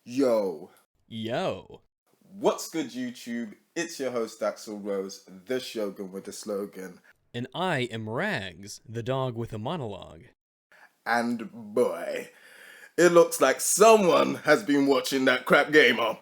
Yo, Yo. what's good, YouTube? It's your host Axel Rose, the Shogun with the slogan. And I am Rags, the dog with a monologue. And boy, it looks like someone has been watching that crap gamer.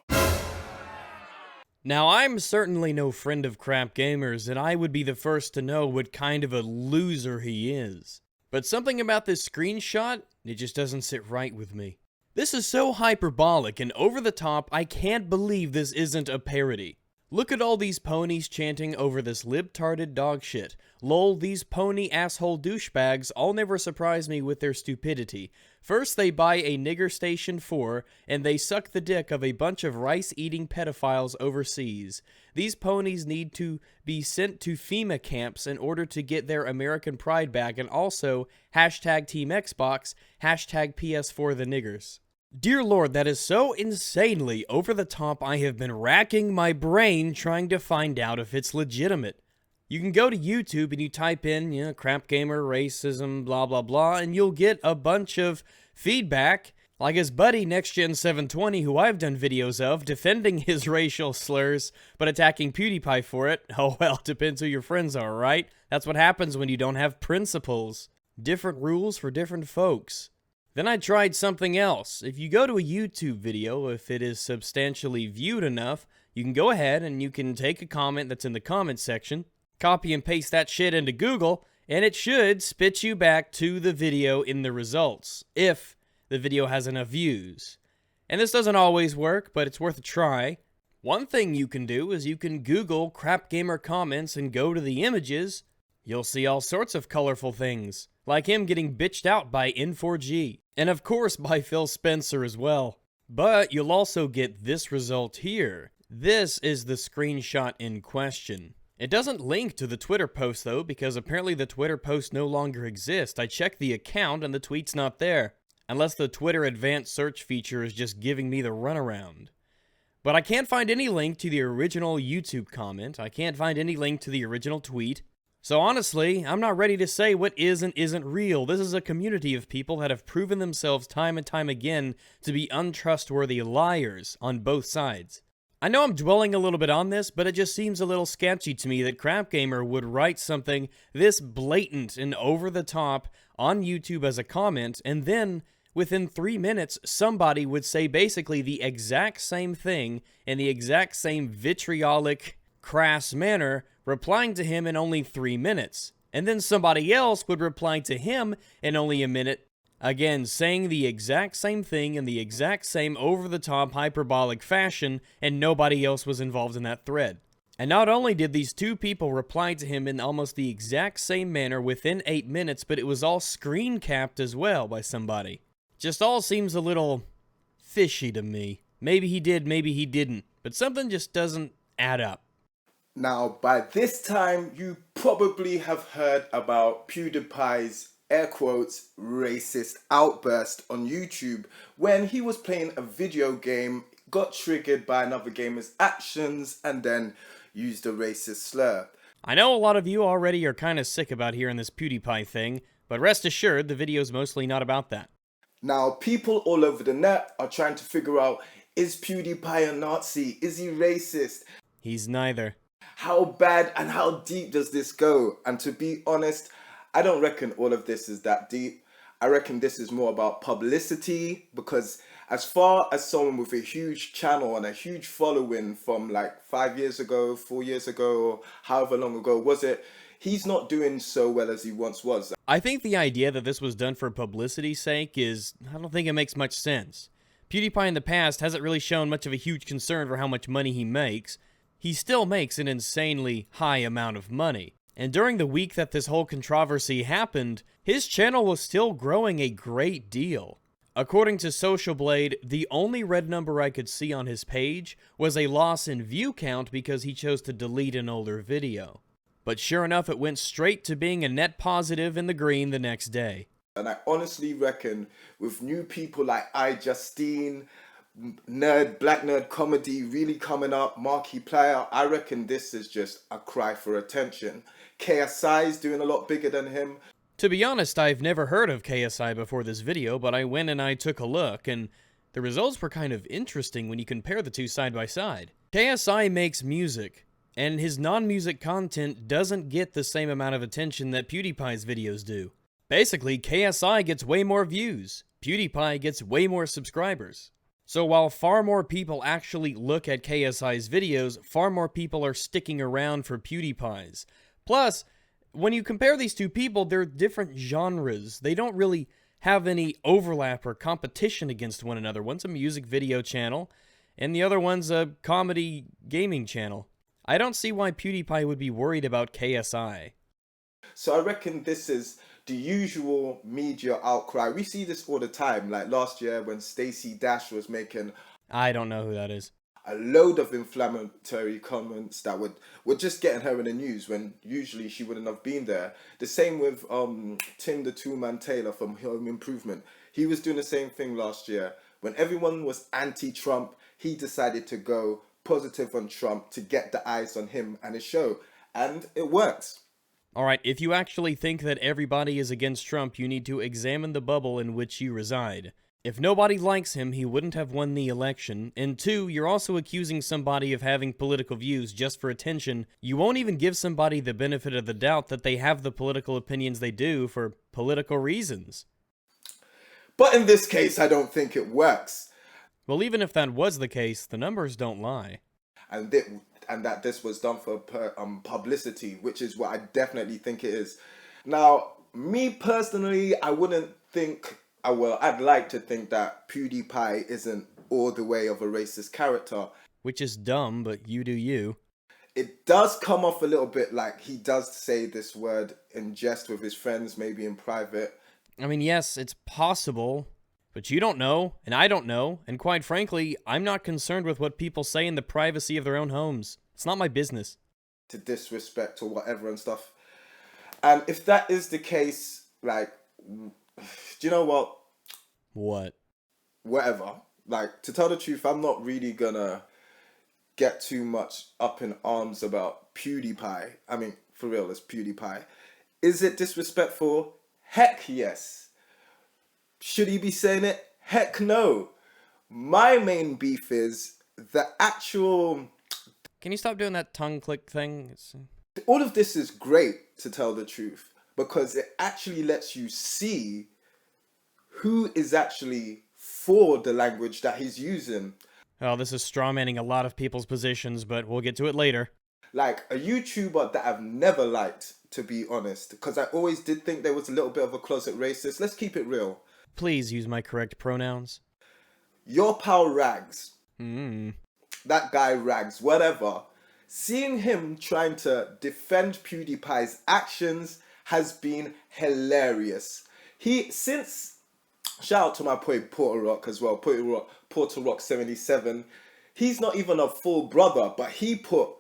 Now, I'm certainly no friend of crap gamers, and I would be the first to know what kind of a loser he is. But something about this screenshot, it just doesn't sit right with me. This is so hyperbolic and over the top, I can't believe this isn't a parody. Look at all these ponies chanting over this libtarded dog shit. Lol, these pony asshole douchebags all never surprise me with their stupidity. First they buy a nigger station 4, and they suck the dick of a bunch of rice-eating pedophiles overseas. These ponies need to be sent to FEMA camps in order to get their American pride back, and also hashtag Team Xbox, hashtag PS4 the niggers. Dear Lord, that is so insanely over the top, I have been racking my brain trying to find out if it's legitimate. You can go to YouTube and you type in, crap gamer, racism, blah blah blah, and you'll get a bunch of feedback, like his buddy NextGen720, who I've done videos of, defending his racial slurs, but attacking PewDiePie for it. Oh well, depends who your friends are, right? That's what happens when you don't have principles. Different rules for different folks. Then I tried something else. If you go to a YouTube video, if it is substantially viewed enough, you can go ahead and you can take a comment that's in the comment section, copy and paste that shit into Google, and it should spit you back to the video in the results, if the video has enough views. And this doesn't always work, but it's worth a try. One thing you can do is you can Google crap gamer comments and go to the images. You'll see all sorts of colorful things, like him getting bitched out by N4G, and of course by Phil Spencer as well. But you'll also get this result here. This is the screenshot in question. It doesn't link to the Twitter post though, because apparently the Twitter post no longer exists. I checked the account and the tweet's not there, unless the Twitter advanced search feature is just giving me the runaround. But I can't find any link to the original YouTube comment. I can't find any link to the original tweet. So honestly, I'm not ready to say what is and isn't real. This is a community of people that have proven themselves time and time again to be untrustworthy liars on both sides. I know I'm dwelling a little bit on this, but it just seems a little sketchy to me that Crap Gamer would write something this blatant and over the top on YouTube as a comment, and then within 3 minutes, somebody would say basically the exact same thing in the exact same vitriolic, crass manner, replying to him in only 3 minutes. And then somebody else would reply to him in only a minute, again saying the exact same thing in the exact same over-the-top hyperbolic fashion, and nobody else was involved in that thread. And not only did these two people reply to him in almost the exact same manner within 8 minutes, but it was all screen capped as well by somebody. Just all seems a little fishy to me. Maybe he did, maybe he didn't, but something just doesn't add up. Now, by this time, you probably have heard about PewDiePie's air quotes racist outburst on YouTube when he was playing a video game, got triggered by another gamer's actions, and then used a racist slur. I know a lot of you already are kind of sick about hearing this PewDiePie thing, but rest assured the video's mostly not about that. Now, people all over the net are trying to figure out, is PewDiePie a Nazi? Is he racist? He's neither. How bad and how deep does this go? And to be honest, I don't reckon all of this is that deep. I reckon this is more about publicity, because as far as someone with a huge channel and a huge following from like 5 years ago, 4 years ago, or however long ago was it, he's not doing so well as he once was. I think the idea that this was done for publicity's sake I don't think it makes much sense. PewDiePie in the past hasn't really shown much of a huge concern for how much money he makes. He still makes an insanely high amount of money. And during the week that this whole controversy happened, his channel was still growing a great deal. According to Social Blade, the only red number I could see on his page was a loss in view count because he chose to delete an older video. But sure enough, it went straight to being a net positive in the green the next day. And I honestly reckon with new people like iJustine, Black Nerd Comedy really coming up, Markiplier, I reckon this is just a cry for attention. KSI is doing a lot bigger than him. To be honest, I've never heard of KSI before this video, but I went and I took a look, and The results were kind of interesting when you compare the two side by side. KSI makes music, and his non-music content doesn't get the same amount of attention that PewDiePie's videos do. Basically, KSI gets way more views, PewDiePie gets way more subscribers. So while far more people actually look at KSI's videos, far more people are sticking around for PewDiePie's. Plus, when you compare these two people, they're different genres. They don't really have any overlap or competition against one another. One's a music video channel, and the other one's a comedy gaming channel. I don't see why PewDiePie would be worried about KSI. So I reckon this is the usual media outcry. We see this all the time, like last year when Stacey Dash was making I don't know who that is. a load of inflammatory comments that were just getting her in the news when usually she wouldn't have been there. The same with Tim the Two-Man Taylor from Home Improvement. He was doing the same thing last year. When everyone was anti-Trump, he decided to go positive on Trump to get the eyes on him and his show. And it works. Alright, if you actually think that everybody is against Trump, you need to examine the bubble in which you reside. If nobody likes him, he wouldn't have won the election. And two, you're also accusing somebody of having political views just for attention. You won't even give somebody the benefit of the doubt that they have the political opinions they do for political reasons. But in this case, I don't think it works. Well, even if that was the case, the numbers don't lie. And that this was done for publicity, which is what I definitely think it is. Now, me personally, I wouldn't think, I'd like to think that PewDiePie isn't all the way of a racist character. Which is dumb, but you do you. It does come off a little bit like he does say this word in jest with his friends, maybe in private. I mean, yes, it's possible, but you don't know, and I don't know, and quite frankly, I'm not concerned with what people say in the privacy of their own homes. It's not my business. To disrespect or whatever and stuff. And if that is the case, like, do you know what? What? Whatever. Like, to tell the truth, I'm not really gonna get too much up in arms about PewDiePie. I mean, for real, it's PewDiePie. Is it disrespectful? Heck yes. Should he be saying it? Heck no. My main beef is the actual... Can you stop doing that tongue click thing? All of this is great, to tell the truth, because it actually lets you see who is actually for the language that he's using. Well, this is strawmanning a lot of people's positions, but we'll get to it later. Like a YouTuber that I've never liked, to be honest, because I always did think there was a little bit of a closet racist. Let's keep it real. Please use my correct pronouns. Your pal Rags. That guy Rags, whatever. Seeing him trying to defend PewDiePie's actions has been hilarious. Shout out to my boy Porter Rock as well, Porter Rock 77. He's not even a full brother, but he put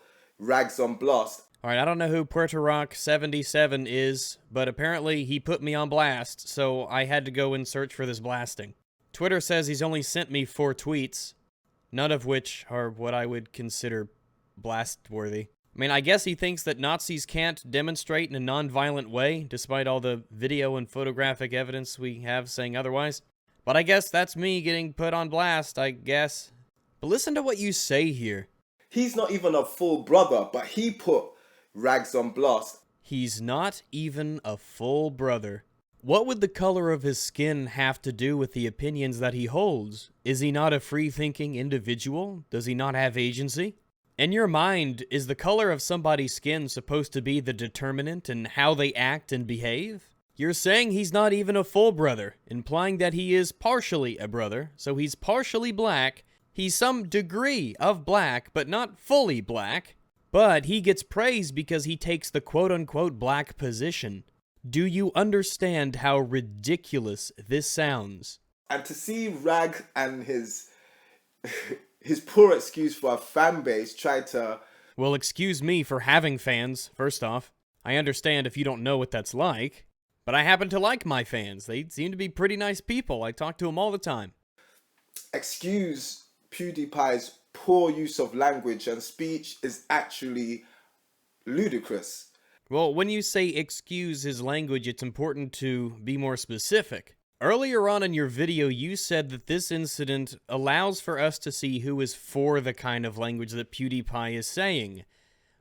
Rags on blast. Alright, I don't know who Puerto Rock 77 is, but apparently he put me on blast, so I had to go and search for this blasting. Twitter says he's only sent me 4 tweets, none of which are what I would consider blast-worthy. I mean, I guess he thinks that Nazis can't demonstrate in a non-violent way, despite all the video and photographic evidence we have saying otherwise. But I guess that's me getting put on blast, I guess. But listen to what you say here. He's not even a full brother, but he put Rags on blast. He's not even a full brother. What would the color of his skin have to do with the opinions that he holds? Is he not a free-thinking individual? Does he not have agency? In your mind, is the color of somebody's skin supposed to be the determinant in how they act and behave? You're saying he's not even a full brother, implying that he is partially a brother, so he's partially black. He's some degree of black, but not fully black. But he gets praised because he takes the quote-unquote black position. Do you understand how ridiculous this sounds? And to see Rag and his poor excuse for a fan base try to... Well, excuse me for having fans, first off. I understand if you don't know what that's like. But I happen to like my fans. They seem to be pretty nice people. I talk to them all the time. Excuse PewDiePie's poor use of language and speech is actually ludicrous. Well, when you say excuse his language, it's important to be more specific. Earlier on in your video, you said that this incident allows for us to see who is for the kind of language that PewDiePie is saying,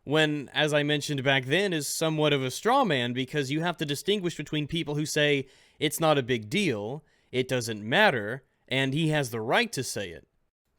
when, as I mentioned back then, is somewhat of a straw man because you have to distinguish between people who say it's not a big deal, it doesn't matter, and he has the right to say it.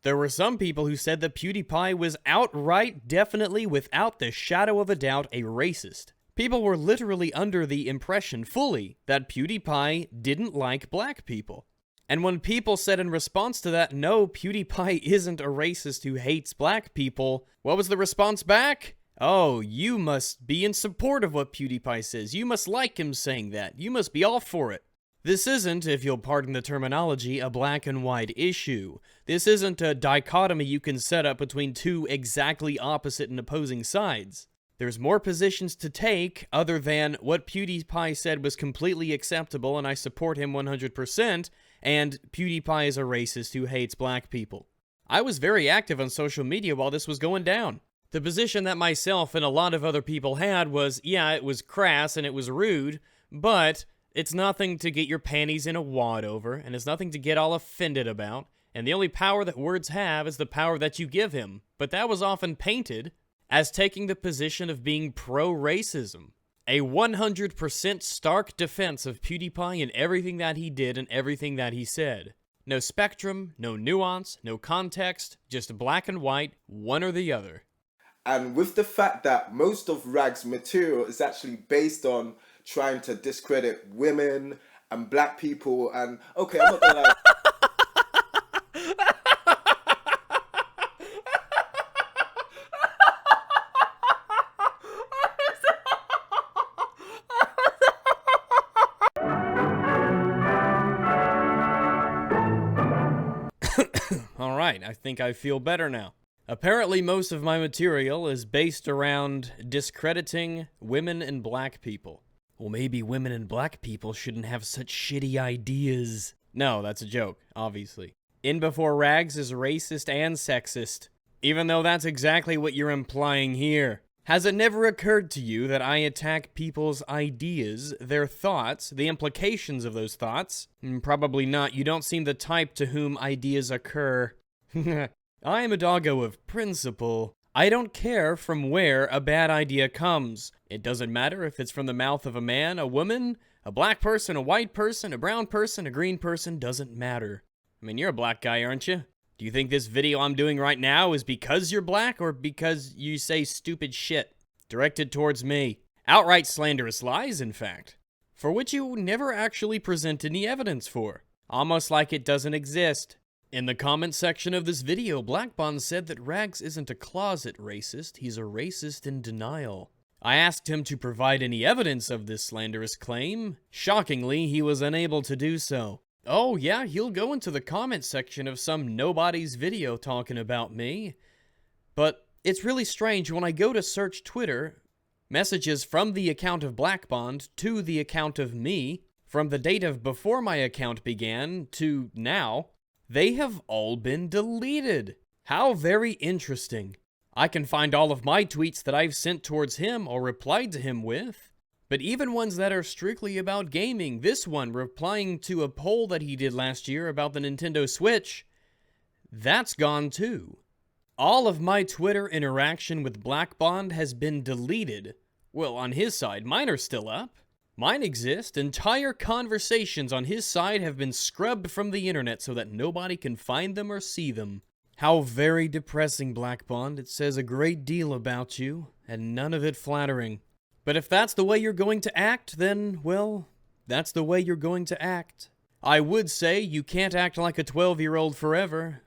There were some people who said that PewDiePie was outright, definitely, without the shadow of a doubt, a racist. People were literally under the impression, fully, that PewDiePie didn't like black people. And when people said in response to that, no, PewDiePie isn't a racist who hates black people, what was the response back? Oh, you must be in support of what PewDiePie says. You must like him saying that. You must be all for it. This isn't, if you'll pardon the terminology, a black and white issue. This isn't a dichotomy you can set up between two exactly opposite and opposing sides. There's more positions to take other than what PewDiePie said was completely acceptable and I support him 100%, and PewDiePie is a racist who hates black people. I was very active on social media while this was going down. The position that myself and a lot of other people had was, yeah, it was crass and it was rude, but it's nothing to get your panties in a wad over, and it's nothing to get all offended about, and the only power that words have is the power that you give him. But that was often painted as taking the position of being pro-racism. A 100% stark defense of PewDiePie and everything that he did and everything that he said. No spectrum, no nuance, no context, just black and white, one or the other. And with the fact that most of Rag's material is actually based on trying to discredit women and black people, and okay, I'm not gonna lie. Alright, I think I feel better now. Apparently most of my material is based around discrediting women and black people. Well, maybe women and black people shouldn't have such shitty ideas. No, that's a joke, obviously. In Before Rags is racist and sexist, even though that's exactly what you're implying here. Has it never occurred to you that I attack people's ideas, their thoughts, the implications of those thoughts? Probably not. You don't seem the type to whom ideas occur. I am a doggo of principle. I don't care from where a bad idea comes. It doesn't matter if it's from the mouth of a man, a woman, a black person, a white person, a brown person, a green person, doesn't matter. I mean, you're a black guy, aren't you? Do you think this video I'm doing right now is because you're black or because you say stupid shit directed towards me? Outright slanderous lies, in fact, for which you never actually present any evidence for. Almost like it doesn't exist. In the comment section of this video, Blackbond said that Rags isn't a closet racist, he's a racist in denial. I asked him to provide any evidence of this slanderous claim. Shockingly, he was unable to do so. Oh yeah, he'll go into the comment section of some nobody's video talking about me. But it's really strange when I go to search Twitter, messages from the account of Blackbond to the account of me, from the date of before my account began to now, they have all been deleted. How very interesting. I can find all of my tweets that I've sent towards him or replied to him with, but even ones that are strictly about gaming, this one replying to a poll that he did last year about the Nintendo Switch, that's gone too. All of my Twitter interaction with Blackbond has been deleted. Well, on his side, mine are still up. Mine exist. Entire conversations on his side have been scrubbed from the internet so that nobody can find them or see them. How very depressing, Blackbond. It says a great deal about you, and none of it flattering. But if that's the way you're going to act, then, well, that's the way you're going to act. I would say you can't act like a 12-year-old forever,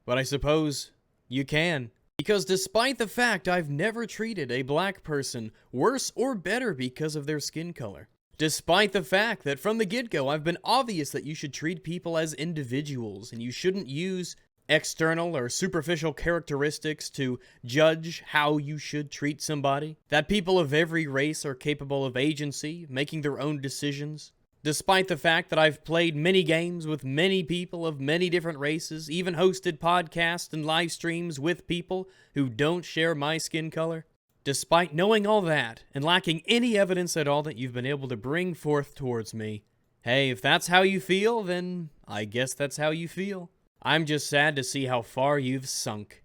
but I suppose you can. Because despite the fact I've never treated a black person worse or better because of their skin color, despite the fact that from the get-go I've been obvious that you should treat people as individuals and you shouldn't use external or superficial characteristics to judge how you should treat somebody, that people of every race are capable of agency, making their own decisions, despite the fact that I've played many games with many people of many different races, even hosted podcasts and live streams with people who don't share my skin color, despite knowing all that and lacking any evidence at all that you've been able to bring forth towards me, Hey, if that's how you feel, then I guess that's how you feel. I'm just sad to see how far you've sunk.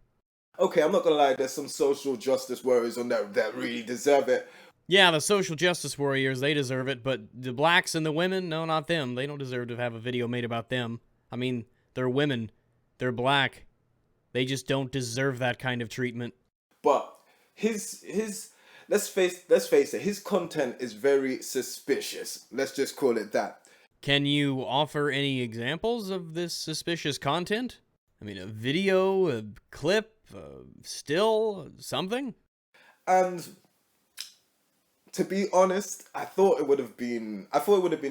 Okay, I'm not gonna lie, there's some social justice warriors on there that really deserve it. Yeah, the social justice warriors, they deserve it, but the blacks and the women, no, not them. They don't deserve to have a video made about them. I mean, they're women. They're black. They just don't deserve that kind of treatment. But his let's face it, his content is very suspicious. Let's just call it that. Can you offer any examples of this suspicious content? I mean, a video, a clip, a still, something? And to be honest, I thought it would have been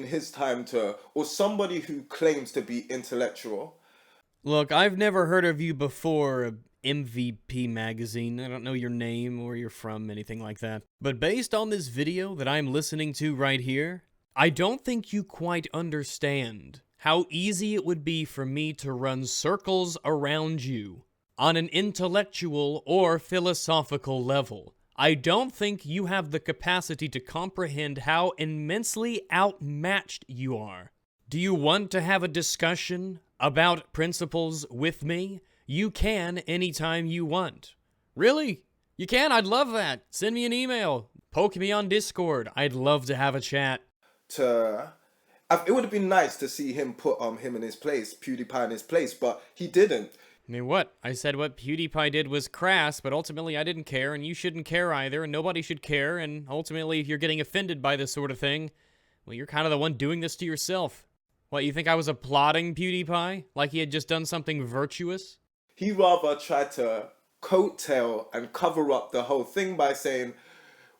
his time to, or somebody who claims to be intellectual. Look, I've never heard of you before, MVP Magazine. I don't know your name or you're from, anything like that. But based on this video that I'm listening to right here, I don't think you quite understand how easy it would be for me to run circles around you on an intellectual or philosophical level. I don't think you have the capacity to comprehend how immensely outmatched you are. Do you want to have a discussion about principles with me? You can anytime you want. Really? You can? I'd love that. Send me an email. Poke me on Discord. I'd love to have a chat. It would have been nice to see him put him in his place, PewDiePie in his place, but he didn't. I mean, what? I said what PewDiePie did was crass, but ultimately I didn't care, and you shouldn't care either, and nobody should care, and ultimately if you're getting offended by this sort of thing, well, you're kind of the one doing this to yourself. What, you think I was applauding PewDiePie? Like he had just done something virtuous? He rather tried to coattail and cover up the whole thing by saying,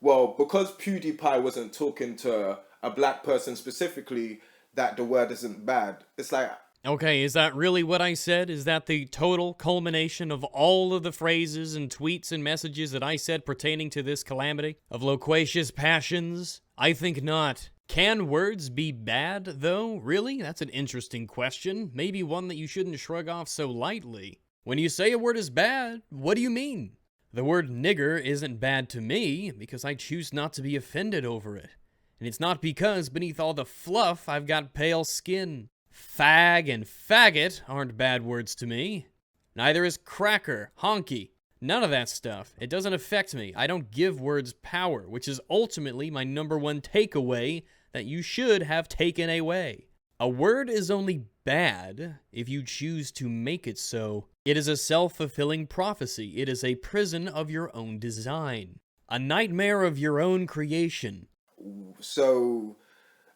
well, because PewDiePie wasn't talking to a black person specifically, that the word isn't bad. It's like, Okay, is that really what I said? Is that the total culmination of all of the phrases and tweets and messages that I said pertaining to this calamity of loquacious passions? I think not. Can words be bad, though? Really? That's an interesting question. Maybe one that you shouldn't shrug off so lightly. When you say a word is bad, what do you mean? The word nigger isn't bad to me because I choose not to be offended over it. And it's not because beneath all the fluff I've got pale skin. Fag and faggot aren't bad words to me. Neither is cracker, honky. None of that stuff. It doesn't affect me. I don't give words power, which is ultimately my number one takeaway that you should have taken away. A word is only bad if you choose to make it so. It is a self-fulfilling prophecy. It is a prison of your own design. A nightmare of your own creation. so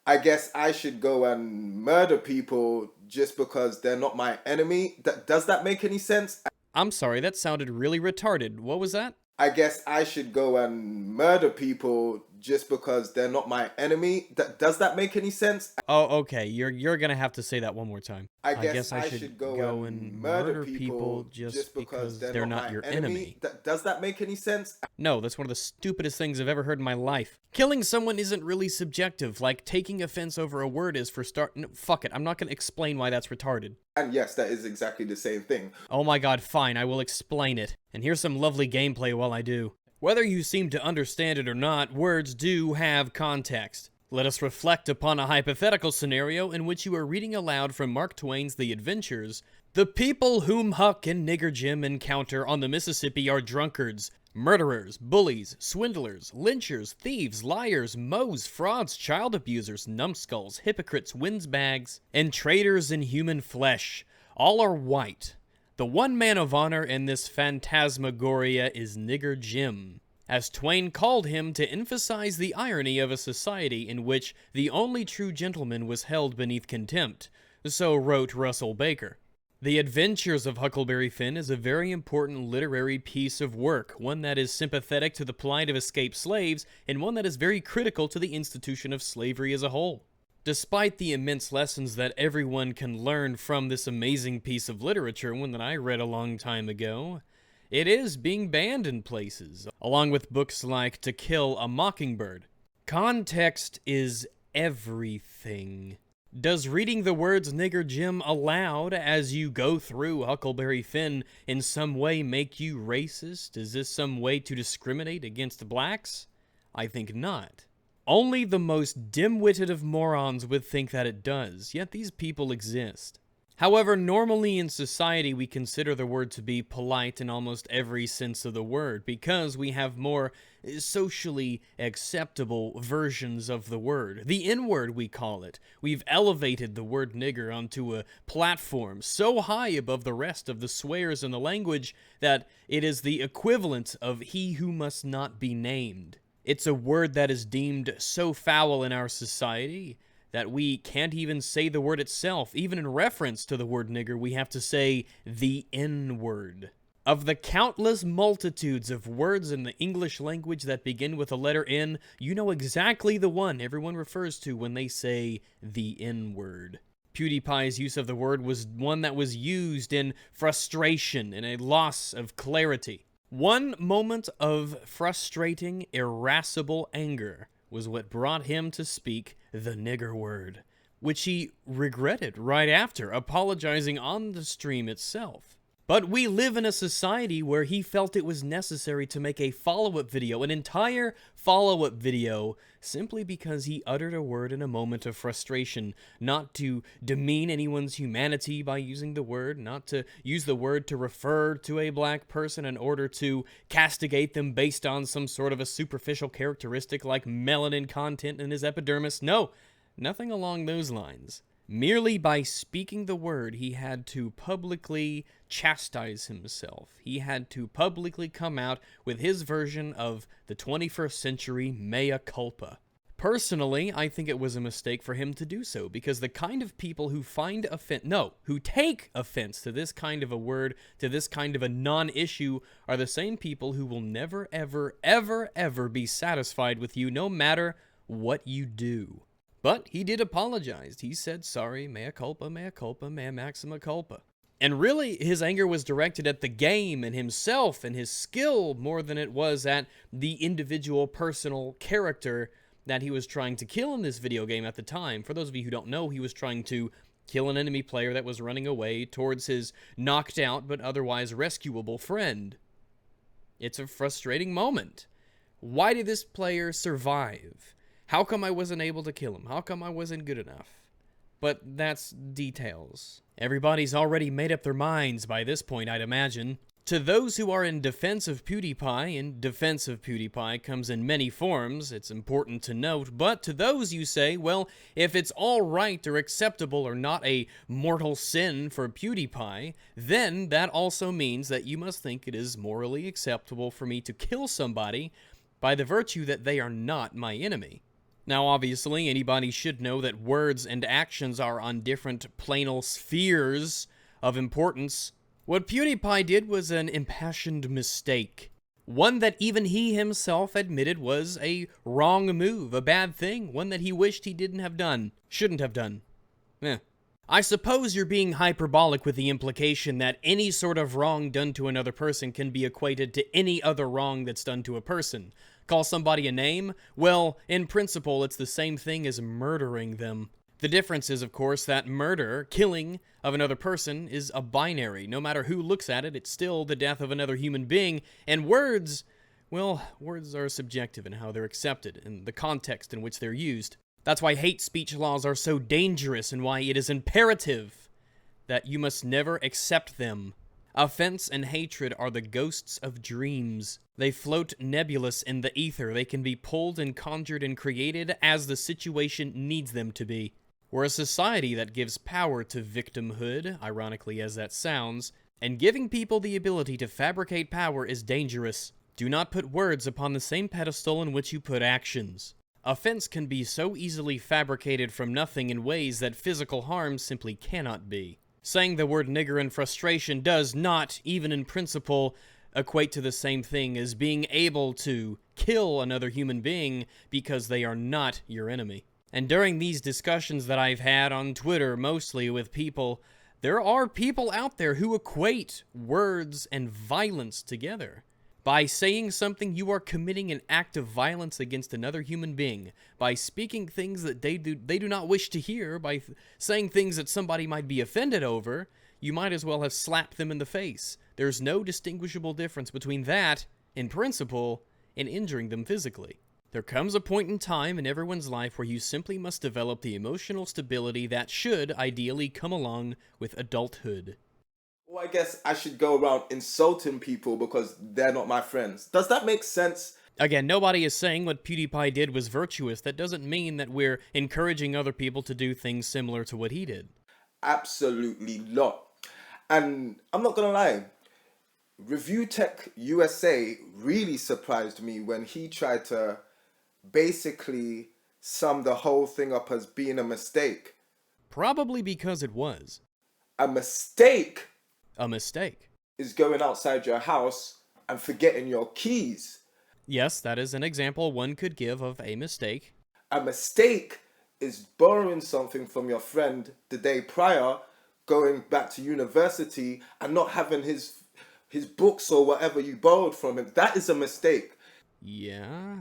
I guess I should go and murder people just because they're not my enemy. Does that make any sense? I'm sorry, that sounded really retarded. What was that? I guess I should go and murder people just because they're not my enemy. Does that make any sense? Oh, okay. You're gonna have to say that one more time. I guess I should go and murder people just because they're not your enemy. Does that make any sense? No, that's one of the stupidest things I've ever heard in my life. Killing someone isn't really subjective, like taking offense over a word is for start. No, fuck it, I'm not gonna explain why that's retarded. And yes, that is exactly the same thing. Oh my god, fine, I will explain it. And here's some lovely gameplay while I do. Whether you seem to understand it or not, words do have context. Let us reflect upon a hypothetical scenario in which you are reading aloud from Mark Twain's The Adventures. The people whom Huck and Nigger Jim encounter on the Mississippi are drunkards, murderers, bullies, swindlers, lynchers, thieves, liars, moes, frauds, child abusers, numbskulls, hypocrites, windbags, and traders in human flesh. All are white. The one man of honor in this phantasmagoria is Nigger Jim, as Twain called him to emphasize the irony of a society in which the only true gentleman was held beneath contempt. So wrote Russell Baker. The Adventures of Huckleberry Finn is a very important literary piece of work, one that is sympathetic to the plight of escaped slaves, and one that is very critical to the institution of slavery as a whole. Despite the immense lessons that everyone can learn from this amazing piece of literature, one that I read a long time ago, it is being banned in places, along with books like To Kill a Mockingbird. Context is everything. Does reading the words Nigger Jim aloud as you go through Huckleberry Finn in some way make you racist? Is this some way to discriminate against blacks? I think not. Only the most dim-witted of morons would think that it does, yet these people exist. However, normally in society we consider the word to be polite in almost every sense of the word, because we have more socially acceptable versions of the word. The N-word, we call it. We've elevated the word nigger onto a platform so high above the rest of the swears in the language that it is the equivalent of he who must not be named. It's a word that is deemed so foul in our society that we can't even say the word itself. Even in reference to the word nigger, we have to say the N-word. Of the countless multitudes of words in the English language that begin with the letter N, you know exactly the one everyone refers to when they say the N-word. PewDiePie's use of the word was one that was used in frustration and a loss of clarity. One moment of frustrating, irascible anger was what brought him to speak the nigger word, which he regretted right after, apologizing on the stream itself. But we live in a society where he felt it was necessary to make a follow-up video, an entire follow-up video, simply because he uttered a word in a moment of frustration, not to demean anyone's humanity by using the word, not to use the word to refer to a black person in order to castigate them based on some sort of a superficial characteristic like melanin content in his epidermis. No, nothing along those lines. Merely by speaking the word, he had to publicly chastise himself. He had to publicly come out with his version of the 21st century mea culpa. Personally, I think it was a mistake for him to do so, because the kind of people who who take offense to this kind of a word, to this kind of a non-issue, are the same people who will never, ever, ever, ever be satisfied with you, no matter what you do. But he did apologize. He said, sorry, mea culpa, mea maxima culpa. And really, his anger was directed at the game and himself and his skill more than it was at the individual personal character that he was trying to kill in this video game at the time. For those of you who don't know, he was trying to kill an enemy player that was running away towards his knocked out but otherwise rescuable friend. It's a frustrating moment. Why did this player survive? How come I wasn't able to kill him? How come I wasn't good enough? But that's details. Everybody's already made up their minds by this point, I'd imagine. To those who are in defense of PewDiePie, and defense of PewDiePie comes in many forms, it's important to note, but to those you say, well, if it's all right or acceptable or not a mortal sin for PewDiePie, then that also means that you must think it is morally acceptable for me to kill somebody by the virtue that they are not my enemy. Now, obviously, anybody should know that words and actions are on different planal spheres of importance. What PewDiePie did was an impassioned mistake. One that even he himself admitted was a wrong move, a bad thing, one that he wished he didn't have done, shouldn't have done. I suppose you're being hyperbolic with the implication that any sort of wrong done to another person can be equated to any other wrong that's done to a person. Call somebody a name? Well, in principle, it's the same thing as murdering them. The difference is, of course, that murder, killing of another person, is a binary. No matter who looks at it, it's still the death of another human being. And words, well, words are subjective in how they're accepted and the context in which they're used. That's why hate speech laws are so dangerous and why it is imperative that you must never accept them. Offense and hatred are the ghosts of dreams. They float nebulous in the ether. They can be pulled and conjured and created as the situation needs them to be. We're a society that gives power to victimhood, ironically as that sounds, and giving people the ability to fabricate power is dangerous. Do not put words upon the same pedestal in which you put actions. Offense can be so easily fabricated from nothing in ways that physical harm simply cannot be. Saying the word nigger in frustration does not, even in principle, equate to the same thing as being able to kill another human being because they are not your enemy. And during these discussions that I've had on Twitter, mostly with people, there are people out there who equate words and violence together. By saying something, you are committing an act of violence against another human being. By speaking things that they do not wish to hear, by saying things that somebody might be offended over, you might as well have slapped them in the face. There's no distinguishable difference between that, in principle, and injuring them physically. There comes a point in time in everyone's life where you simply must develop the emotional stability that should ideally come along with adulthood. Or I guess I should go around insulting people because they're not my friends. Does that make sense? Again, nobody is saying what PewDiePie did was virtuous. That doesn't mean that we're encouraging other people to do things similar to what he did. Absolutely not. And I'm not gonna lie, Review Tech USA really surprised me when he tried to basically sum the whole thing up as being a mistake. Probably because it was A mistake a mistake. is going outside your house and forgetting your keys. Yes, that is an example one could give of a mistake. A mistake is borrowing something from your friend the day prior, going back to university and not having his books or whatever you borrowed from him. That is a mistake. Yeah?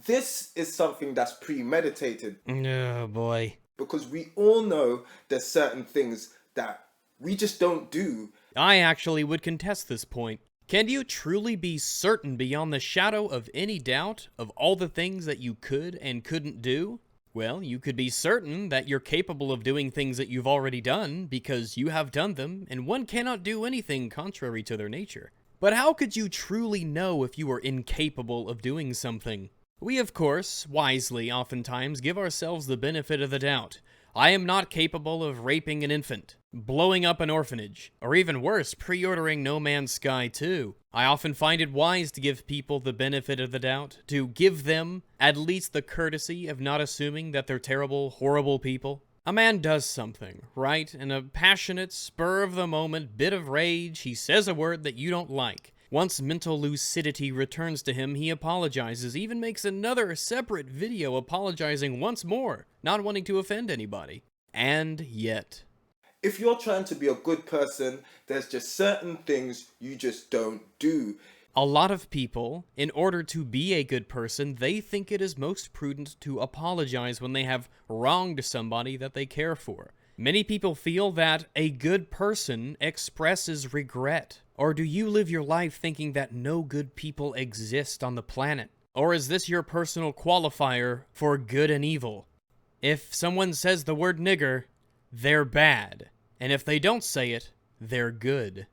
This is something that's premeditated Oh boy. because we all know there's certain things that we just don't do. I actually would contest this point. Can you truly be certain beyond the shadow of any doubt of all the things that you could and couldn't do? Well, you could be certain that you're capable of doing things that you've already done because you have done them, and one cannot do anything contrary to their nature. But how could you truly know if you were incapable of doing something? We, of course, wisely oftentimes give ourselves the benefit of the doubt. I am not capable of raping an infant, blowing up an orphanage, or even worse, pre-ordering No Man's Sky 2. I often find it wise to give people the benefit of the doubt, to give them at least the courtesy of not assuming that they're terrible, horrible people. A man does something, right? In a passionate, spur-of-the-moment bit of rage, he says a word that you don't like. Once mental lucidity returns to him, he apologizes, even makes another separate video apologizing once more, not wanting to offend anybody. And yet, If you're trying to be a good person, there's just certain things you just don't do. a lot of people, in order to be a good person, they think it is most prudent to apologize when they have wronged somebody that they care for. Many people feel that a good person expresses regret. Or do you live your life thinking that no good people exist on the planet? Or is this your personal qualifier for good and evil? If someone says the word nigger, they're bad. And if they don't say it, they're good.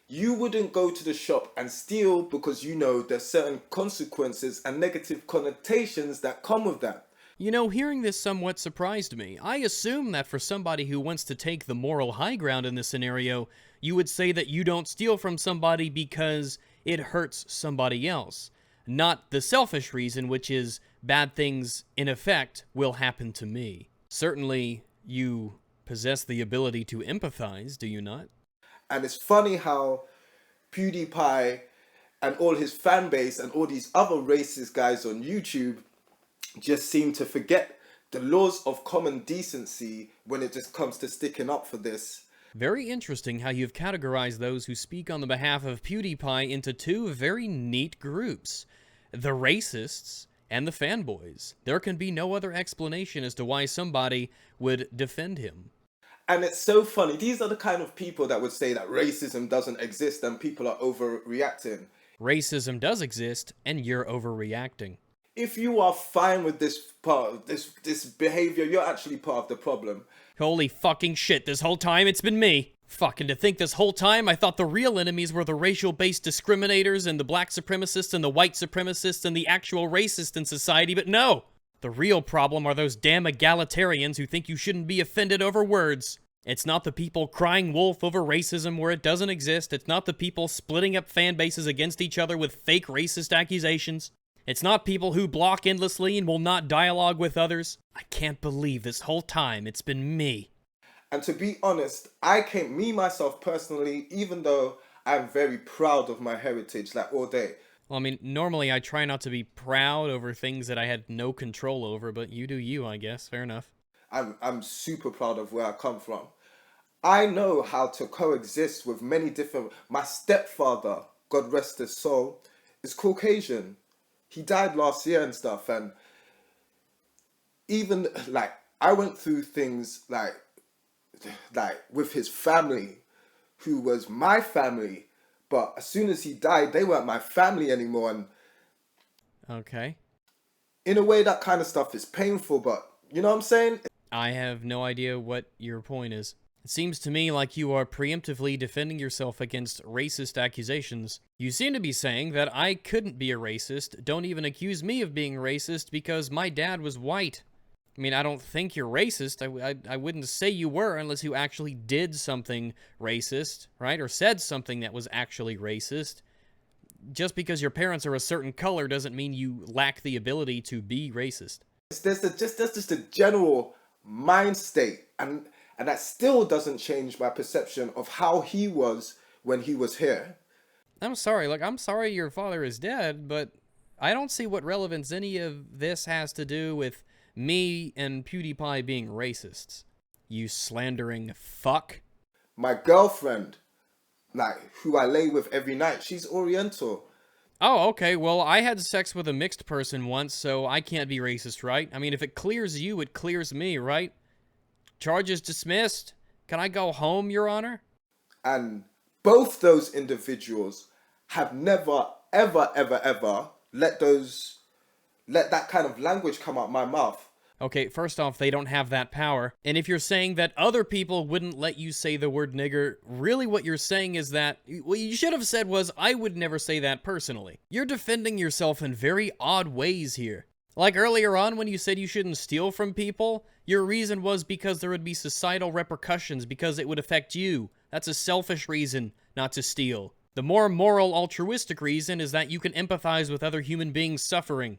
You wouldn't go to the shop and steal because you know there's certain consequences and negative connotations that come with that. You know, hearing this somewhat surprised me. I assume that for somebody who wants to take the moral high ground in this scenario, you would say that you don't steal from somebody because it hurts somebody else. Not the selfish reason, which is bad things, in effect, will happen to me. Certainly, you possess the ability to empathize, do you not? And it's funny how PewDiePie and all his fan base and all these other racist guys on YouTube just seem to forget the laws of common decency when it just comes to sticking up for this. Very interesting how you've categorized those who speak on the behalf of PewDiePie into two very neat groups. The racists and the fanboys. There can be no other explanation as to why somebody would defend him. And it's so funny. These are the kind of people that would say that racism doesn't exist and people are overreacting. Racism does exist, and you're overreacting. If you are fine with this part of this behavior, you're actually part of the problem. Holy fucking shit, this whole time it's been me. Fucking to think this whole time I thought the real enemies were the racial-based discriminators and the black supremacists and the white supremacists and the actual racists in society, but no! The real problem are those damn egalitarians who think you shouldn't be offended over words. It's not the people crying wolf over racism where it doesn't exist. It's not the people splitting up fan bases against each other with fake racist accusations. It's not people who block endlessly and will not dialogue with others. I can't believe this whole time it's been me. And to be honest, myself personally, even though I'm very proud of my heritage, like all day. Well, I mean, normally I try not to be proud over things that I had no control over, but you do you, I guess. Fair enough. I'm super proud of where I come from. I know how to coexist with many different... My stepfather, God rest his soul, is Caucasian. He died last year and stuff, and even, like, I went through things, like with his family, who was my family, but as soon as he died, they weren't my family anymore, and Okay. In a way, that kind of stuff is painful, but you know what I'm saying? I have no idea what your point is. It seems to me like you are preemptively defending yourself against racist accusations. You seem to be saying that I couldn't be a racist, don't even accuse me of being racist because my dad was white. I mean, I don't think you're racist. I wouldn't say you were unless you actually did something racist, right? Or said something that was actually racist. Just because your parents are a certain color doesn't mean you lack the ability to be racist. There's just a general mind state, and that still doesn't change my perception of how he was when he was here. I'm sorry, I'm sorry your father is dead, but I don't see what relevance any of this has to do with me and PewDiePie being racists. You slandering fuck. My girlfriend, like who I lay with every night, she's Oriental. Oh, okay, well, I had sex with a mixed person once, so I can't be racist, right? I mean, if it clears you, it clears me, right? Charges dismissed. Can I go home, Your Honor? And both those individuals have never, ever, ever, ever let that kind of language come out my mouth. Okay, first off, they don't have that power. And if you're saying that other people wouldn't let you say the word nigger, really what you're saying is that, what you should have said was, I would never say that personally. You're defending yourself in very odd ways here. Like earlier on when you said you shouldn't steal from people, your reason was because there would be societal repercussions because it would affect you. That's a selfish reason not to steal. The more moral, altruistic reason is that you can empathize with other human beings suffering.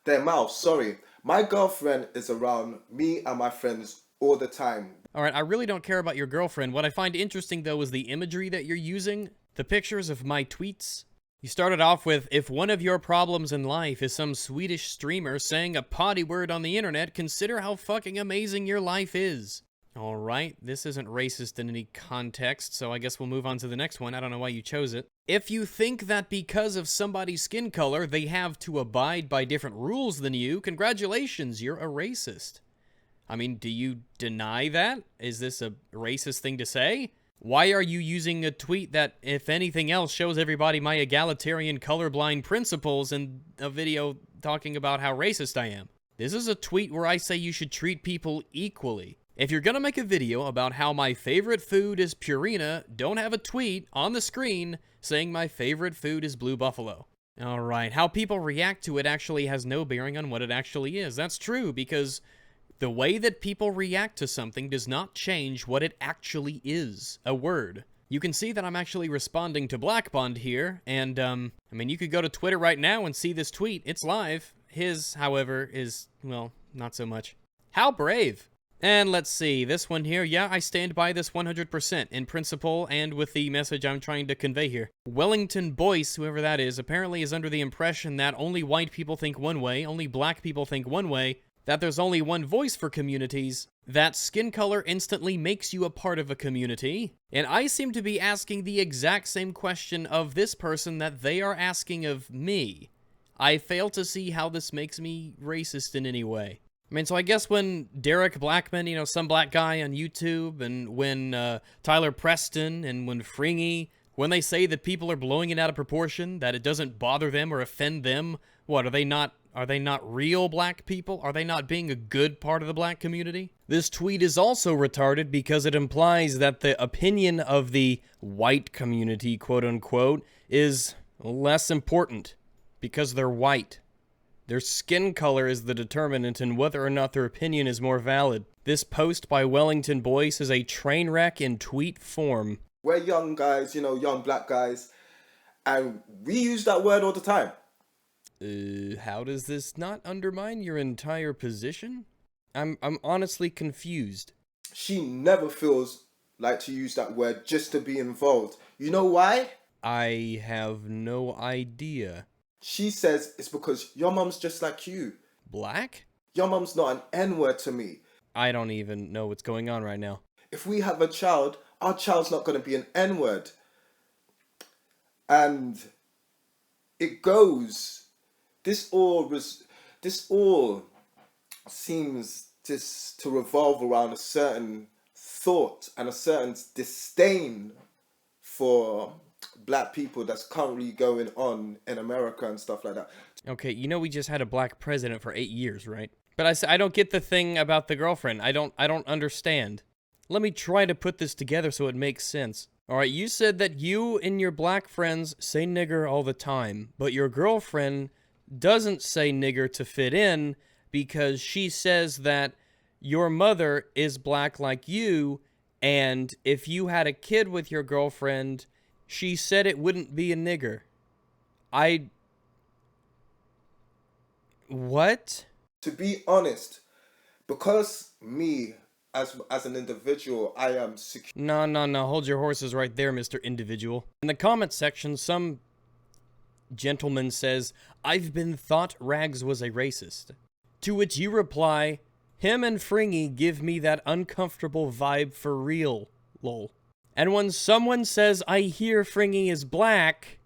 Their mouth, sorry. My girlfriend is around me and my friends all the time. Alright, I really don't care about your girlfriend. What I find interesting, though, is the imagery that you're using. The pictures of my tweets. You started off with, if one of your problems in life is some Swedish streamer saying a potty word on the internet, consider how fucking amazing your life is. Alright, this isn't racist in any context, so I guess we'll move on to the next one. I don't know why you chose it. If you think that because of somebody's skin color, they have to abide by different rules than you, congratulations, you're a racist. I mean, do you deny that? Is this a racist thing to say? Why are you using a tweet that, if anything else, shows everybody my egalitarian colorblind principles in a video talking about how racist I am? This is a tweet where I say you should treat people equally. If you're gonna make a video about how my favorite food is Purina, don't have a tweet on the screen saying my favorite food is Blue Buffalo. Alright, how people react to it actually has no bearing on what it actually is. That's true, because the way that people react to something does not change what it actually is, a word. You can see that I'm actually responding to Black Bond here, and, I mean, you could go to Twitter right now and see this tweet. It's live. His, however, is, well, not so much. How brave! And let's see, this one here, yeah, I stand by this 100% in principle and with the message I'm trying to convey here. Wellington Boyce, whoever that is, apparently is under the impression that only white people think one way, only black people think one way, that there's only one voice for communities, that skin color instantly makes you a part of a community, and I seem to be asking the exact same question of this person that they are asking of me. I fail to see how this makes me racist in any way. I mean, so I guess when Derek Blackman, you know, some black guy on YouTube, and when Tyler Preston, and when Fringy, when they say that people are blowing it out of proportion, that it doesn't bother them or offend them, what, are they not real black people? Are they not being a good part of the black community? This tweet is also retarded because it implies that the opinion of the white community, quote unquote, is less important because they're white. Their skin color is the determinant in whether or not their opinion is more valid. This post by Wellington Boyce is a train wreck in tweet form. We're young guys, you know, young black guys, and we use that word all the time. How does this not undermine your entire position? I'm honestly confused. She never feels like to use that word just to be involved. You know why? I have no idea. She says it's because your mum's just like you. Black? Your mum's not an N-word to me. I don't even know what's going on right now. If we have a child, our child's not going to be an N-word. And it goes. This all seems just to revolve around a certain thought and a certain disdain for black people that's currently going on in America and stuff like that. Okay, you know we just had a black president for 8 years, right? But I don't get the thing about the girlfriend. I don't understand. Let me try to put this together so it makes sense. Alright, you said that you and your black friends say nigger all the time, but your girlfriend doesn't say nigger to fit in because she says that your mother is black like you, and if you had a kid with your girlfriend, she said it wouldn't be a nigger. What? To be honest, because me as an individual, I am secure. No, hold your horses right there, Mr. Individual. In the comment section, some gentleman says, I've been thought Rags was a racist. To which you reply, him and Fringy give me that uncomfortable vibe for real, lol. And when someone says, I hear Fringy is black,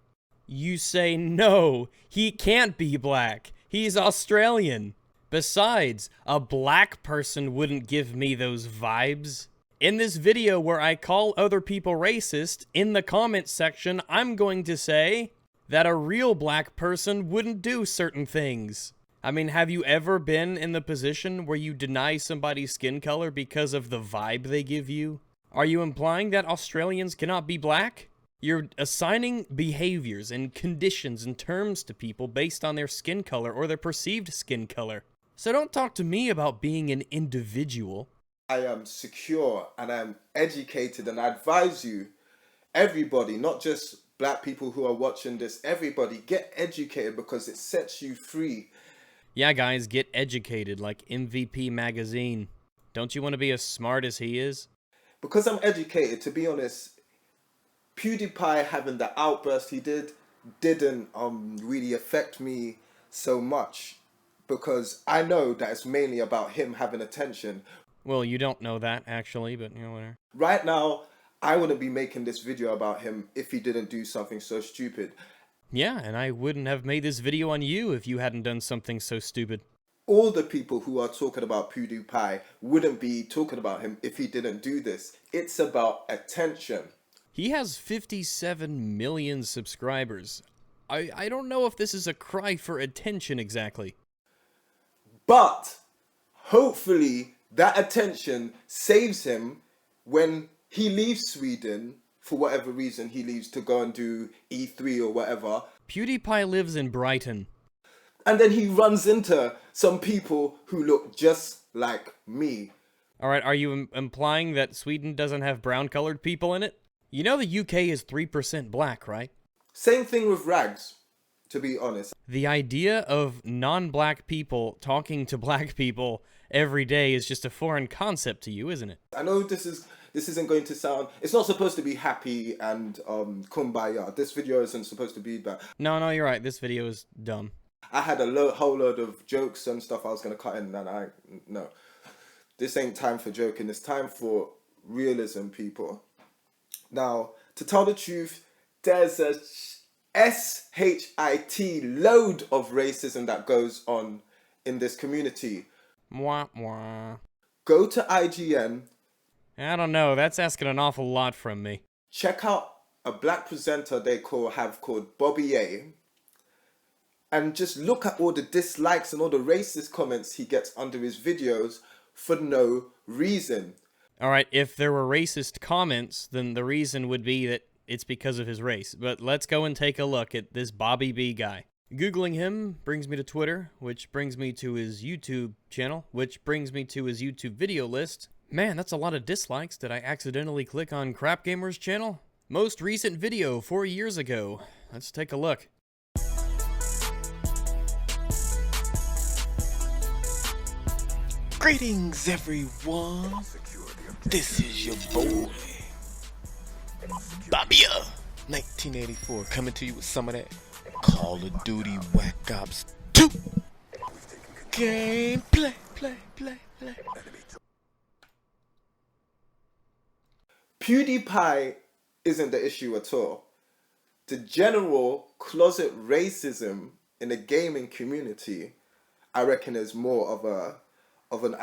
you say, no, he can't be black. He's Australian. Besides, a black person wouldn't give me those vibes. In this video where I call other people racist, in the comment section, I'm going to say that a real black person wouldn't do certain things. I mean, have you ever been in the position where you deny somebody's skin color because of the vibe they give you? Are you implying that Australians cannot be black? You're assigning behaviors and conditions and terms to people based on their skin color or their perceived skin color. So don't talk to me about being an individual. I am secure and I'm educated, and I advise you, everybody, not just black people who are watching this, everybody get educated because it sets you free. Yeah, guys, get educated like MVP Magazine. Don't you want to be as smart as he is? Because I'm educated, to be honest, PewDiePie having the outburst he didn't really affect me so much, because I know that it's mainly about him having attention. Well, you don't know that, actually, but you know, whatever. Right now, I wouldn't be making this video about him if he didn't do something so stupid. Yeah, and I wouldn't have made this video on you if you hadn't done something so stupid. All the people who are talking about PewDiePie wouldn't be talking about him if he didn't do this. It's about attention. He has 57 million subscribers. I don't know if this is a cry for attention exactly. But hopefully that attention saves him when he leaves Sweden, for whatever reason he leaves to go and do E3 or whatever. PewDiePie lives in Brighton. And then he runs into some people who look just like me. Alright, are you implying that Sweden doesn't have brown-colored people in it? You know the UK is 3% black, right? Same thing with Rags, to be honest. The idea of non-black people talking to black people every day is just a foreign concept to you, isn't it? I know this isn't going to sound... It's not supposed to be happy and kumbaya. This video isn't supposed to be that. No, you're right. This video is dumb. I had a whole load of jokes and stuff I was going to cut in, and no. This ain't time for joking. It's time for realism, people. Now, to tell the truth, there's a SHIT load of racism that goes on in this community. Mwah, mwah. Go to IGN. I don't know. That's asking an awful lot from me. Check out a black presenter they have called Bobby A. And just look at all the dislikes and all the racist comments he gets under his videos for no reason. Alright, if there were racist comments, then the reason would be that it's because of his race. But let's go and take a look at this Bobby B guy. Googling him brings me to Twitter, which brings me to his YouTube channel, which brings me to his YouTube video list. Man, that's a lot of dislikes. Did I accidentally click on Crap Gamer's channel? Most recent video 4 years ago. Let's take a look. Greetings, everyone. This is your boy, Bobby 1984, coming to you with some of that Call of Duty Whack Ops 2 gameplay. Play. PewDiePie isn't the issue at all. The general closet racism in the gaming community, I reckon, is more of an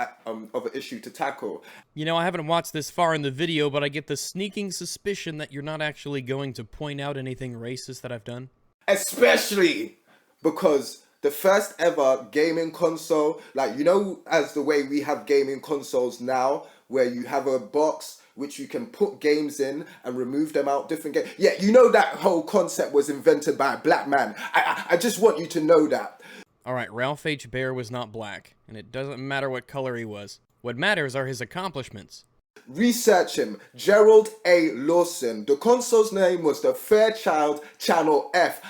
issue to tackle. You know, I haven't watched this far in the video, but I get the sneaking suspicion that you're not actually going to point out anything racist that I've done. Especially because The first ever gaming console, like, you know, as the way we have gaming consoles now, where you have a box which you can put games in and remove them out, different games. Yeah, you know that whole concept was invented by a black man. I just want you to know that. Alright, Ralph H. Baer was not black, and it doesn't matter what color he was. What matters are his accomplishments. Research him. Gerald A. Lawson. The console's name was the Fairchild Channel F.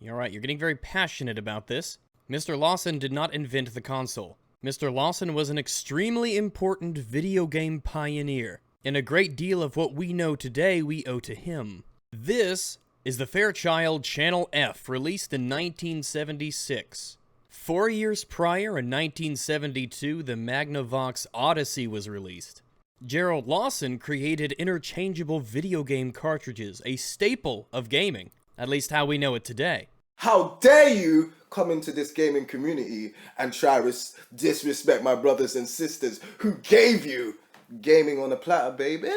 Alright, you're getting very passionate about this. Mr. Lawson did not invent the console. Mr. Lawson was an extremely important video game pioneer, and a great deal of what we know today we owe to him. This is the Fairchild Channel F, released in 1976. 4 years prior, in 1972, the Magnavox Odyssey was released. Gerald Lawson created interchangeable video game cartridges, a staple of gaming, at least how we know it today. How dare you come into this gaming community and try to disrespect my brothers and sisters who gave you gaming on a platter, baby?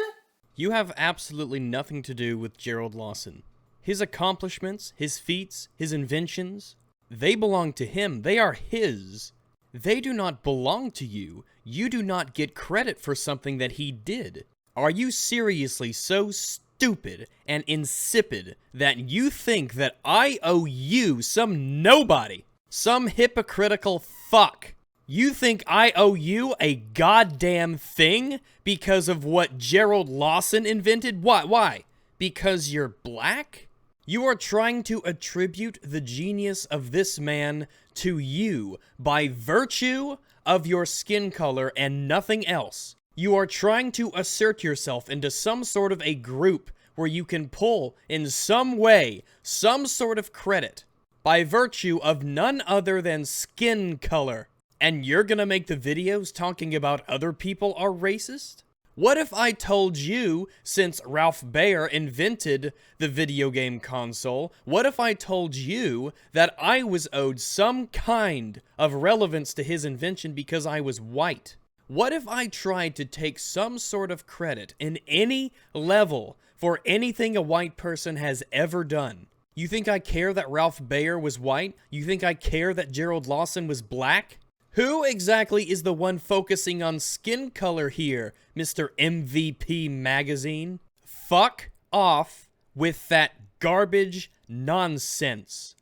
You have absolutely nothing to do with Gerald Lawson. His accomplishments, his feats, his inventions, they belong to him. They are his. They do not belong to you. You do not get credit for something that he did. Are you seriously so stupid and insipid that you think that I owe you, some nobody, some hypocritical fuck? You think I owe you a goddamn thing because of what Gerald Lawson invented? Why? Because you're black? You are trying to attribute the genius of this man to you by virtue of your skin color and nothing else. You are trying to assert yourself into some sort of a group where you can pull, in some way, some sort of credit by virtue of none other than skin color. And you're gonna make the videos talking about other people are racist? What if I told you, since Ralph Baer invented the video game console, what if I told you that I was owed some kind of relevance to his invention because I was white? What if I tried to take some sort of credit in any level for anything a white person has ever done? You think I care that Ralph Baer was white? You think I care that Gerald Lawson was black? Who exactly is the one focusing on skin color here, Mr. MVP Magazine? Fuck off with that garbage nonsense.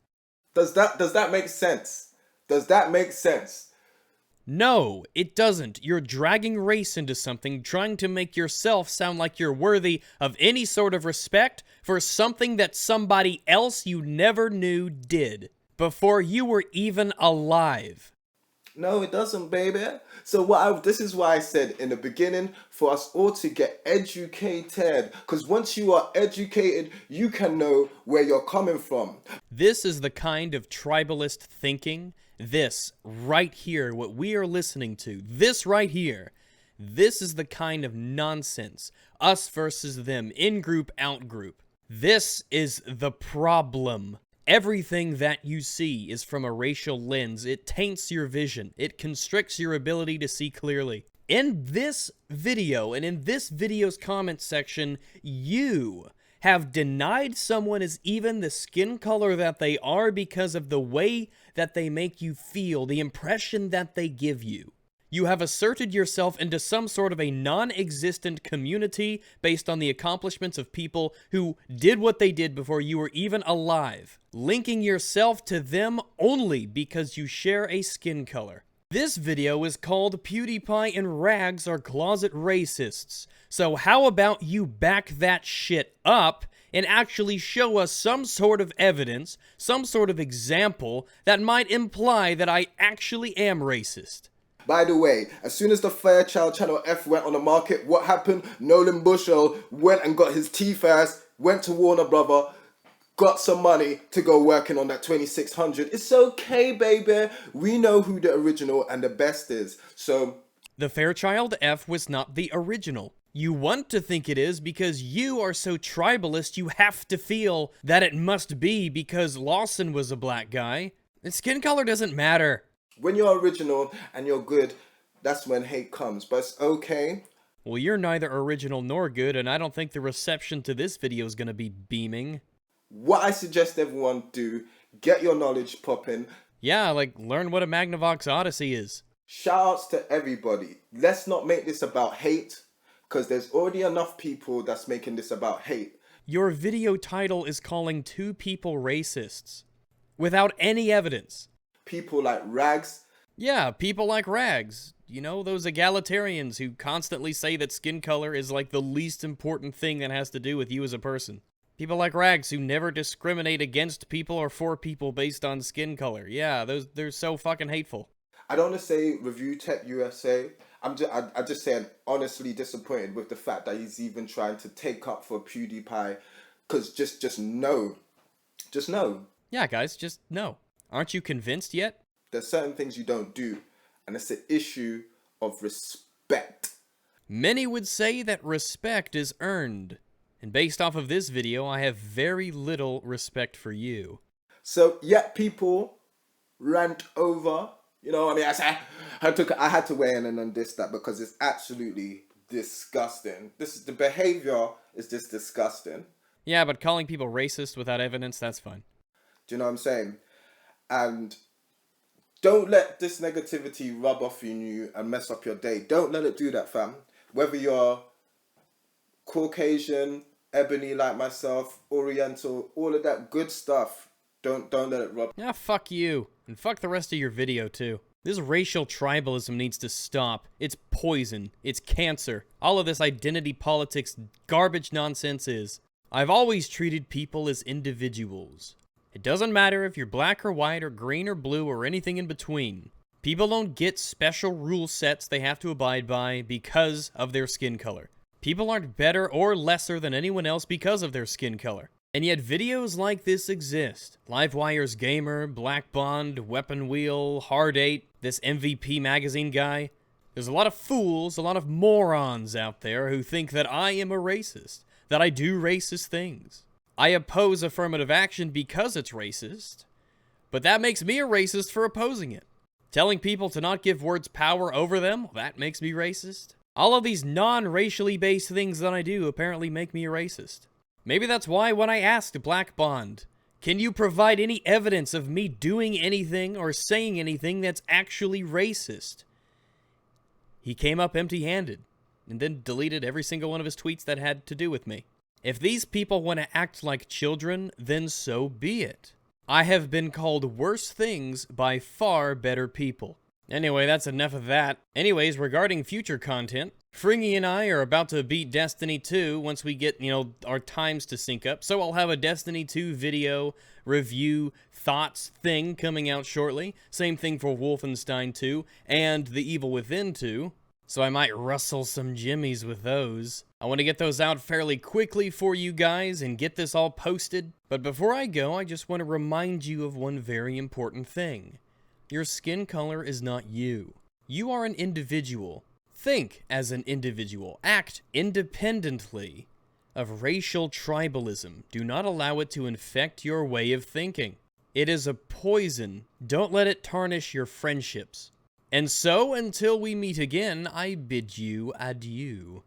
Does that make sense? Does that make sense? No, it doesn't. You're dragging race into something, trying to make yourself sound like you're worthy of any sort of respect for something that somebody else you never knew did before you were even alive. No, it doesn't, baby. So this is why I said in the beginning, for us all to get educated. Because once you are educated, you can know where you're coming from. This is the kind of tribalist thinking. This right here, what we are listening to, this right here, this is the kind of nonsense. Us versus them, in-group, out-group. This is the problem. Everything that you see is from a racial lens. It taints your vision. It constricts your ability to see clearly. In this video, and in this video's comment section, you have denied someone as even the skin color that they are because of the way that they make you feel, the impression that they give you. You have asserted yourself into some sort of a non-existent community based on the accomplishments of people who did what they did before you were even alive, linking yourself to them only because you share a skin color. This video is called PewDiePie and Rags Are Closet Racists. So how about you back that shit up and actually show us some sort of evidence, some sort of example that might imply that I actually am racist. By the way, as soon as the Fairchild Channel F went on the market, what happened? Nolan Bushnell went and got his T-First, went to Warner Brother, got some money to go working on that 2600. It's okay, baby. We know who the original and the best is. So the Fairchild F was not the original. You want to think it is because you are so tribalist you have to feel that it must be because Lawson was a black guy. And skin color doesn't matter. when you're original and you're good, that's when hate comes. But it's okay. Well, you're neither original nor good, and I don't think the reception to this video is going to be beaming. What I suggest everyone do, get your knowledge popping. Yeah, like, learn what a Magnavox Odyssey is. Shoutouts to everybody. Let's not make this about hate, because there's already enough people that's making this about hate. Your video title is calling two people racists. Without any evidence. People like Rags. Yeah, people like Rags. You know, those egalitarians who constantly say that skin color is like the least important thing that has to do with you as a person. People like Rags who never discriminate against people or for people based on skin color. Yeah, they're so fucking hateful. I don't want to say Review Tech USA. I just say I'm honestly disappointed with the fact that he's even trying to take up for PewDiePie. Because just no. Just no. Yeah, guys, just no. Aren't you convinced yet? There's certain things you don't do. And it's an issue of respect. Many would say that respect is earned. And based off of this video, I have very little respect for you. So, yet people rant over. You know, I mean, I had to weigh in on this, that, because it's absolutely disgusting. The behavior is just disgusting. Yeah, but calling people racist without evidence, that's fine. Do you know what I'm saying? And don't let this negativity rub off on you and mess up your day. Don't let it do that, fam. Whether you're Caucasian, ebony like myself, Oriental, all of that good stuff, don't let it rub. Yeah, fuck you. And fuck the rest of your video, too. This racial tribalism needs to stop. It's poison. It's cancer. All of this identity politics garbage nonsense is. I've always treated people as individuals. It doesn't matter if you're black or white or green or blue or anything in between. People don't get special rule sets they have to abide by because of their skin color. People aren't better or lesser than anyone else because of their skin color. And yet videos like this exist. Livewire's Gamer, Black Bond, Weapon Wheel, Hard 8, this MVP magazine guy. There's a lot of fools, a lot of morons out there who think that I am a racist, that I do racist things. I oppose affirmative action because it's racist, but that makes me a racist for opposing it. Telling people to not give words power over them, that makes me racist. All of these non-racially based things that I do apparently make me a racist. Maybe that's why when I asked Black Bond, can you provide any evidence of me doing anything or saying anything that's actually racist? He came up empty-handed, and then deleted every single one of his tweets that had to do with me. If these people want to act like children, then so be it. I have been called worse things by far better people. Anyway, that's enough of that. Anyways, regarding future content, Fringy and I are about to beat Destiny 2 once we get, our times to sync up. So I'll have a Destiny 2 video, review, thoughts thing coming out shortly. Same thing for Wolfenstein 2 and The Evil Within 2. So I might rustle some jimmies with those. I want to get those out fairly quickly for you guys and get this all posted. But before I go, I just want to remind you of one very important thing. Your skin color is not you. You are an individual. Think as an individual. Act independently of racial tribalism. Do not allow it to infect your way of thinking. It is a poison. Don't let it tarnish your friendships. And so, until we meet again, I bid you adieu.